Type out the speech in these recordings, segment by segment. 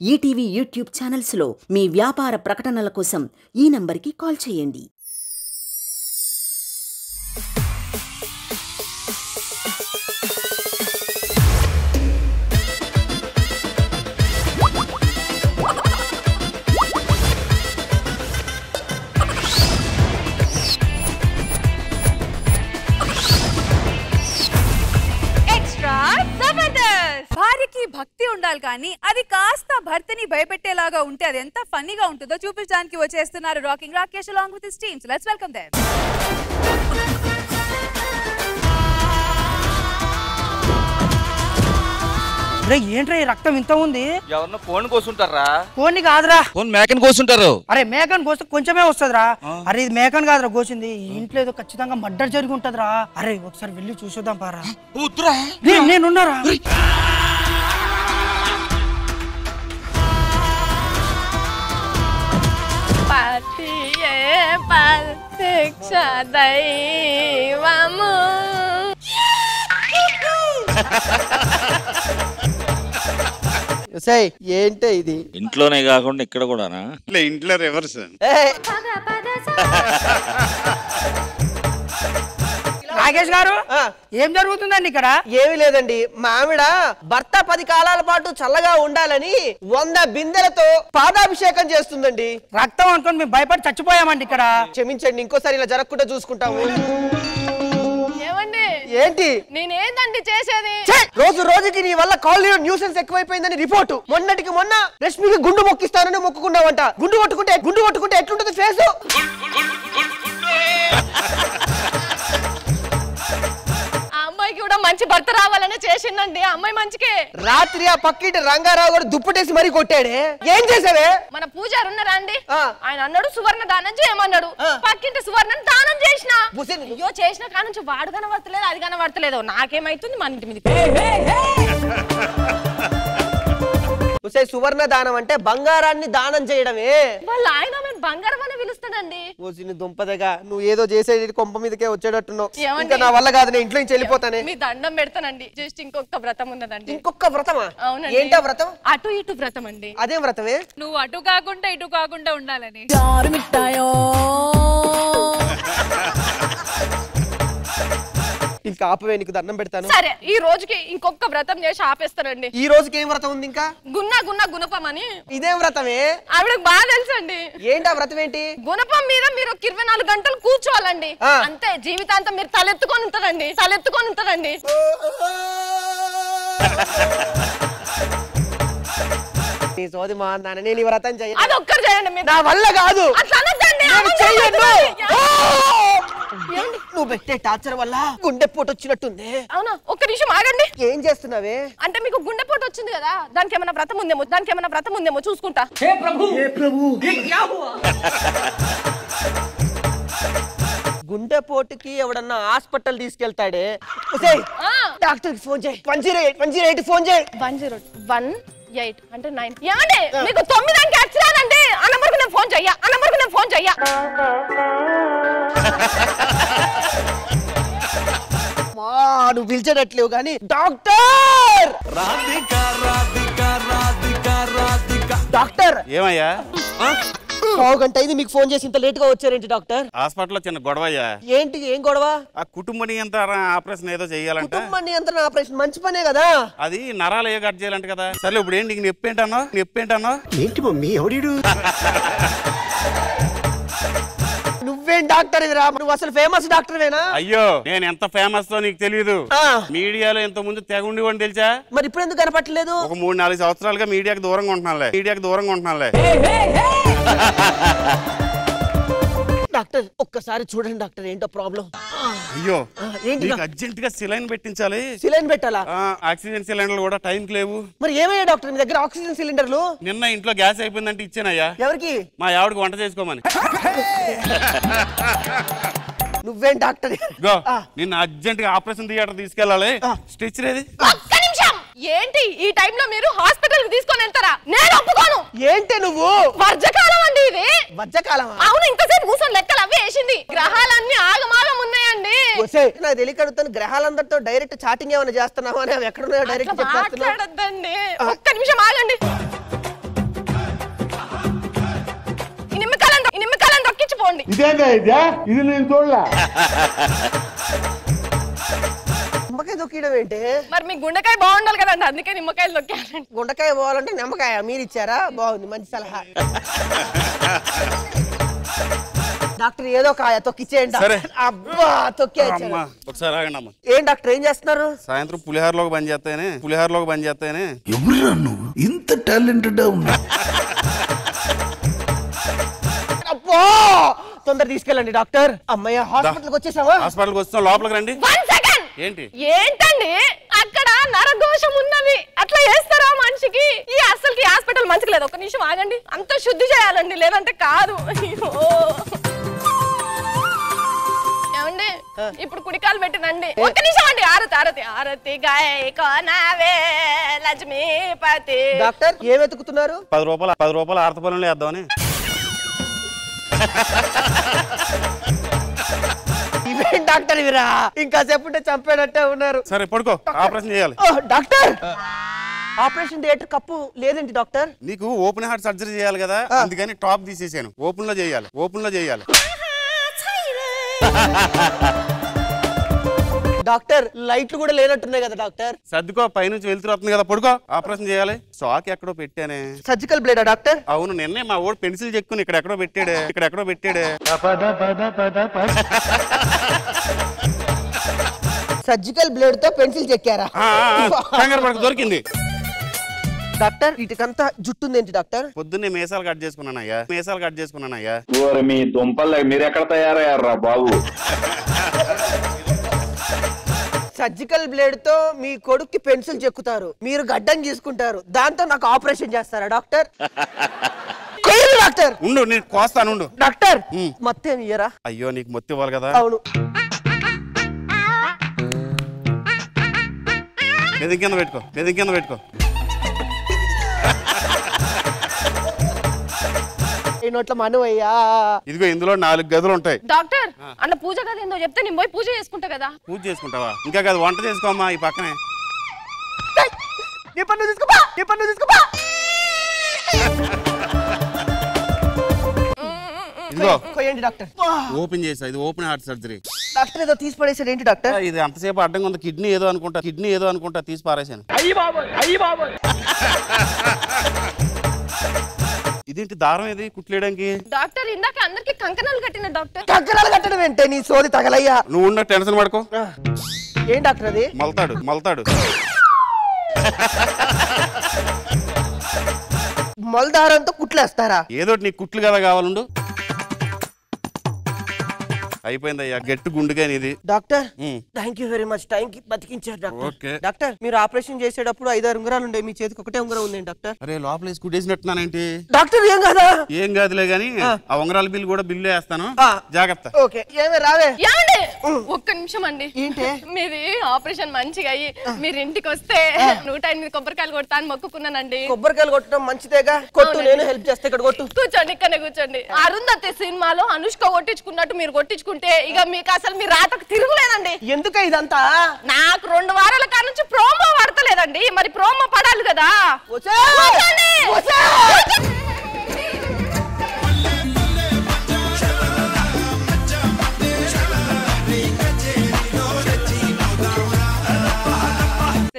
ETV YouTube ఛానల్స్లో మీ వ్యాపార ప్రకటనల కోసం ఈ నంబర్కి కాల్ చేయండి. భార్యకి భక్తి ఉండాలి కానీ అది కాస్త భర్తని భయపెట్టేలాగా ఉంటే అది ఎంత ఫన్నీగా ఉంటుందో చూపించడానికి వచ్చేస్తున్నారు rocking Rakesh along with his team. So let's welcome them. ఏంట్రా ఈ రక్తం ఇంత ఉంది? ఎవరన్నా ఫోన్ కోసుంటారా? ఫోన్ కాదురా, ఫోన్ మేకన్ కోసుంటారు. అరే మేకన్ కోస్తే కొంచెమే వస్తుందిరా. అరే ఇది మేకన్ కాదురా కోసింది, ఇంట్లో ఏదో ఖచ్చితంగా మర్డర్ జరిగి ఉంటదిరా. అరే ఒకసారి వెళ్ళి చూసొద్దాం పారా. నేనున్నారా? ఏంటే ఇది? ఇంట్లోనే కాకుండా ఇక్కడ కూడానా? ఇంట్లో రివర్స్. రాకేష్ గారు ఏం జరుగుతుందండి ఇక్కడ? ఏమి లేదండి, మా ఆవిడ భర్త 10 కాలాల పాటు చల్లగా ఉండాలని 100 బిందెలతో పాదాభిషేకం చేస్తుందండి. రక్తం అనుకొని మేము భయపడి చచ్చిపోయామండి ఇక్కడ. క్షమించండి, ఇంకోసారి ఇలా జరగకుండా చూసుకుంటాము. ఏంటి నేనేందండి చేసేది? రోజు రోజుకి నీ వల్ల కాలనీలో న్యూసెన్స్ ఎక్కువైపోయిందని రిపోర్టు. మొన్నటికి మొన్న రష్మికి గుండు మొక్కిస్తానని మొక్కుకున్నావంట. గుండు కొట్టుకుంటే ఎట్లుంటది ఫేసు? అమ్మాయికి కూడా మంచి భర్త రావాలని చేసిందండి. అమ్మాయి మంచికే. రాత్రి ఆ పక్కింటి రంగారావు గారు దుప్పటేసి మరీ కొట్టాడే. ఏం చేసావే? మన పూజారు ఉన్నారా అండి, ఆయన అన్నాడు సువర్ణ దానం చేయమన్నాడు. పక్కింటి సువర్ణను దానం చేసిన. అయ్యో చేసిన కాడ నుంచి వాడు కనబడతలేదు, అది కనబడతలేదు. నాకేమైతుంది మన ఇంటి మీద. సువర్ణ దానం అంటే బంగారాన్ని దానం చేయడమే. వాళ్ళు ఆయన బంగారం అని పిలుస్తాడండి. దుంపదగా నువ్వు ఏదో చేసేది కొంప మీదకే వచ్చేటట్టున్నావు. ఇంకా నా వల్ల కాదు, నేను ఇంట్లో నుంచి వెళ్ళిపోతానే. మీ దండం పెడతానండి. జస్ట్ ఇంకొక వ్రతం ఉన్నదండి. ఇంకొక వ్రతమా? అవునండి. ఏంటా వ్రతం? అటు ఇటు వ్రతం అండి. అదే వ్రతమే? నువ్వు అటు కాకుండా ఇటు కాకుండా ఉండాలని. ఇంకా ఆపవే, నీకు దండం పెడతాను. సరే, ఈ రోజుకి ఇంకొక వ్రతం చేసి ఆపేస్తానండి. ఈ రోజుకి ఏం వ్రతం ఉంది ఇంకా? గుణపం అని. ఇదేం వ్రతమే? ఆవిడకి బాగా తెలుసండి. ఏంటా వ్రతం ఏంటి? గుణపం మీద మీరు 24 గంటలు కూర్చోవాలండి. అంతే, జీవితాంతం మీరు తలెత్తుకొని ఉంటదండి. నీ సోది మా నాన్న, నేను ఈ వ్రతం చెయ్యను. అది ఒక్కరు చేయండి. నా వల్ల కాదు. నువ్వు పెట్టే టార్చర్ వల్ల గుండెపోటు వచ్చినట్టుంది. అవునా? ఒక్క నిమిషం ఆగండి. ఏం చేస్తున్నావే? అంటే మీకు గుండెపోటు వచ్చింది కదా, దానికి ఏమైనా వ్రతం ఉందేమో చూసుకుంటా. గుండెపోటుకి ఎవడన్నా హాస్పిటల్ తీసుకెళ్తాడే? డాక్టర్ కి ఫోన్ చేయి. 108 ఫోన్ చేయి. 108 అంటే 9. ఏమండి మీకు 9 అంకె అక్షరాలండి. ఆ నంబర్కు నేను ఫోన్ చెయ్యా. నువ్వు పిలిచేటట్లేవు కానీ డాక్టర్. డాక్టర్ ఏమయ్యా? 1/2 గంట అయింది మీకు ఫోన్ చేసి, ఇంత లేట్ గా వచ్చారేంటి డాక్టర్? హాస్పిటల్లో చిన్న గొడవయ్యా. ఏం గొడవ? ఆ కుటుంబ నియంత్రణ ఆపరేషన్ ఏదో చెయ్యాలంట. కుటుంబ నియంత్రణ ఆపరేషన్ మంచి పనే కదా. అది నరాలు ఏ కట్ చేయాలంట కదా. సరే ఇప్పుడు ఏంటి నీకు నొప్పి ఏంటన్నా? ఏంటి మమ్మీ ఎవడు? నువ్వేం డాక్టర్ ఇదిరా? నువ్వు అసలు ఫేమస్ డాక్టర్వేనా? అయ్యో, నేను ఎంత ఫేమస్ తో నీకు తెలియదు. మీడియాలో ఎంత ముందు తెగుండి అని తెలుసా? మరి ఇప్పుడు ఎందుకు కనపట్లేదు? ఒక 3-4 సంవత్సరాలుగా మీడియాకి దూరంగా ఉంటున్నానులే. డాక్టర్ ఒక్కసారి చూడండి డాక్టర్, ఏంటో ప్రాబ్లం. అయ్యో, నీకు అర్జెంట్ గా సిలైన్ పెట్టించాలి. సిలైన్ పెట్టాలా? ఆక్సిజన్ సిలిండర్లు కూడా టైంకి లేవు. మరి ఏమయ్యా డాక్టర్ మీ దగ్గర ఆక్సిజన్ సిలిండర్లు? నిన్న ఇంట్లో గ్యాస్ అయిపోయిందంటే ఇచ్చానయ్యా. ఎవరికి? మా ఆవిడకి వంట చేసుకోమని. నువ్వేం డాక్టర్? నిన్న అర్జెంట్ గా ఆపరేషన్ థియేటర్ తీసుకెళ్ళాలి. స్టిచ్ రేది? ఏంటి ఈ టైంలో మీరు హాస్పిటల్ కి తీసుకొని వెళ్తారా? నేను ఒప్పుకోను. ఏంటి నువ్వు? వర్జకాలం అండి ఇది. వర్జకాలమా? అవును, ఇంతసేపు కూర్చొని లెక్కలు అవే వేసింది. గ్రహాలన్నీ ఆగమాగం ఉన్నాయండి. నాకు తెలియకడుగుతాను, గ్రహాలందరితో డైరెక్ట్ చాటింగ్ ఏమైనా చేస్తున్నావా అని. అవి ఎక్కడున్నాయో డైరెక్ట్ చెప్పేస్తున్నావు. మాట్లాడొద్దండి, ఒక్క నిమిషం ఆగండి. ఇది నేను చూడలే. నిమ్మకాయ తొక్కడం ఏంటి? మరి మీ గుండెకాయ బాగుండాలి కదండి, అందుకే నిమ్మకాయలు తొక్కారండి. గుండకాయ పోవాలంటే నిమ్మకాయ మీరు ఇచ్చారా? బాగుంది, మంచి సలహా. డాక్టర్ ఏదో కాయ తొక్కిచ్చేయండి. అబ్బా తొక్కేయచ్చు. ఒకసారి ఆగండి అమ్మ. ఏం డాక్టర్ ఏం చేస్తున్నారు? సాయంత్రం పులిహోరలోకి బంద్ చేస్తాయని ఎవరురా నువ్వు ఇంత టాలెంటెడ్ ఉన్నా? అబ్బో తొందర తీసుకెళ్ళండి డాక్టర్. అమ్మయ్య హాస్పిటల్కి వచ్చేసావా? హాస్పిటల్కి వస్తాం, లోపలికి రండి. ఏంటండి అక్కడ నరదోషం ఉన్నది, అట్లా చేస్తారా మనిషికి? ఈ అసలుకి హాస్పిటల్ మంచిగా లేదు. ఒక్క నిమిషం ఆగండి, అంత శుద్ధి చేయాలండి, లేదంటే కాదు. ఏమండి ఇప్పుడు కుడికాలు పెట్టినండి. ఒక్క నిమిషం అండి. ఆరతి గాయ కోనావే లక్ష్మీపతి. డాక్టర్ ఏం వెతుకుతున్నారు? 10 రూపాయలు ఆర్త పనులు వేద్దామని. ఇవేం డాక్టర్ ఇవిరా, ఇంకా చెప్పుంటే చంపేటట్టే ఉన్నారు. సరే పడుకో, ఆపరేషన్ చేయాలి. డాక్టర్ ఆపరేషన్ థియేటర్ కప్పు లేదండి డాక్టర్. నీకు ఓపెన్ హార్ట్ సర్జరీ చేయాలి కదా, అందుకని టాప్ తీసేసాను. ఓపెన్ లో చేయాలి. డాక్టర్ లైట్లు కూడా లేనట్టున్నాయి కదా డాక్టర్. సర్దుకో, పైనుంచి వెళ్తురు వస్తుంది కదా, పడుకో. ఆపరేషన్ చేయాలి. సాక్ ఎక్కడో పెట్టానే. Surgical బ్లేడా doctor? అవును, నిన్నే మా ఓడు పెన్సిల్ చెక్కుని ఇక్కడెక్కడో పెట్టాడే. సర్జికల్ బ్లేడ్ తో పెన్సిల్ చెక్కారా? కంగారు పడకు, దొరికింది. డాక్టర్ వీటికంతా జుట్టుంది ఏంటి డాక్టర్? పొద్దున్నే మీసాలు కట్ చేసుకున్నానయ్యా. మీ దుంపలు మీరు ఎక్కడ తయారయ్యారా బాబు? సర్జికల్ బ్లేడ్ తో మీ కొడుక్కి పెన్సిల్ చెక్కుతారు, మీరు గడ్డం తీసుకుంటారు, దాంతో నాకు ఆపరేషన్ చేస్తారా డాక్టర్? డాక్టర్ ఉండు, నేను కోస్తాను. డాక్టర్ మొత్తం ఇయ్యరా? అయ్యో నీకు మొత్తం ఇవ్వాలి కదా. అవును. మెది కింద పెట్టుకో. నోట్ల మనవయ్యా. ఇదిగో ఇందులో 4 గదులు ఉంటాయి. డాక్టర్ అన్న పూజ గది ఏందో చెప్తే నేను పోయి పూజ చేసుకుంటా కదా. పూజ చేసుకుంటావా? ఇంకా కాదు, వంట చేసుకోమ్మా ఈ పక్కనే. నీ పన్ను తీసుకోపా. ఇదిగో కొయ్యండి డాక్టర్. ఓపెన్ చేసా, ఇది ఓపెన్ హార్ట్ సర్జరీ. డాక్టర్ ఏదో తీసి పడేసాడు ఏంటి డాక్టర్? ఇది అంతసేపు అడ్డంగా ఉంది. కిడ్నీ ఏదో అనుకుంటా తీసి పారేసాను. ఇదేంటి దారం ఏది కుట్లేయడానికి? డాక్టర్ ఇందాక అందరికి కంకణాలు కట్టిన డాక్టర్. కంకణాలు కట్టడం ఏంటే నీ సోది తగలయ్యా. నువ్వు ఉన్న టెన్షన్ పడుకో. ఏం డాక్టర్ అది? మల్తాడు. మల్దారంతో కుట్లేస్తారా? ఏదో నీ కుట్లు కదా కావాలండు. అయిపోయిందయ్యా, గట్టి గుండుగా ఇది. Doctor thank you very much, time కి బతికించారు డాక్టర్. డాక్టర్ మీరు ఆపరేషన్ చేసేటప్పుడు 5-6 ఉంగరాలు ఉండే, మీ చేతికి ఒకటే ఉంగరం ఉంది డాక్టర్. అరే లోపల వేసి కుట్టేసినట్టున్నానేంటి? డాక్టర్ ఏం కాదా? ఏం కాదులే గానీ ఆ ఉంగరాల బిల్లు కూడా బిల్లు వేస్తాను, జాగ్రత్త. ఓకే ఏమే రావే. ఒక్క నిమిషం అండి. ఏంటి మీది ఆపరేషన్ మంచిగా అయ్యి మీరు ఇంటికి వస్తే 108 కొబ్బరికాయలు కొడతా అని మొక్కుకున్నానండి. కొబ్బరికాయలు కొట్టడం మంచిదేగా, కొట్టు, నేను హెల్ప్ చేస్తే. ఇక్కడ కొట్టు. కూర్చోండి, ఇక్కడనే కూర్చోండి. అరుంధతి సినిమాలో అనుష్క కొట్టించుకున్నట్టు మీరు కొట్టించుకుంటే ఇక మీకు అసలు మీ రాతకు తిరుగులేదండి. ఎందుక ఇదంతా? నాకు 2 వారాల కాడ నుంచి ప్రోమో పడతలేదండి, మరి ప్రోమో పడాలి కదా.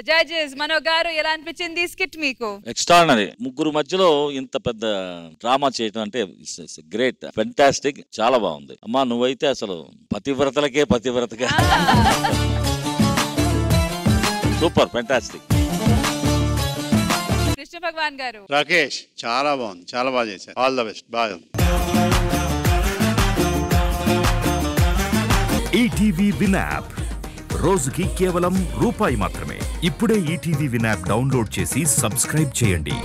జడ్జెస్ మనో గారు ఎలా అనిపించింది స్కిట్ మీకు? ఎక్స్ట్రాడినరీ. ముగ్గురు మధ్యలో ఇంత పెద్ద డ్రామా చేయడం అంటే గ్రేట్, ఫెంటాస్టిక్, చాలా బాగుంది. అమ్మా నువ్వైతే అసలు పతివ్రతగా సూపర్, ఫెంటాస్టిక్. కృష్ణ భగవాన్ గారు? రాకేష్ చాలా బాగుంది, చాలా బాగా చేశారు. All the best. బాగా. ఈటీవీ విన్ యాప్ రోజుకి కేవలం ₹1 మాత్రమే. ఇప్పుడే ఈటీవీ విన్ యాప్ డౌన్లోడ్ చేసి సబ్స్క్రైబ్ చేయండి.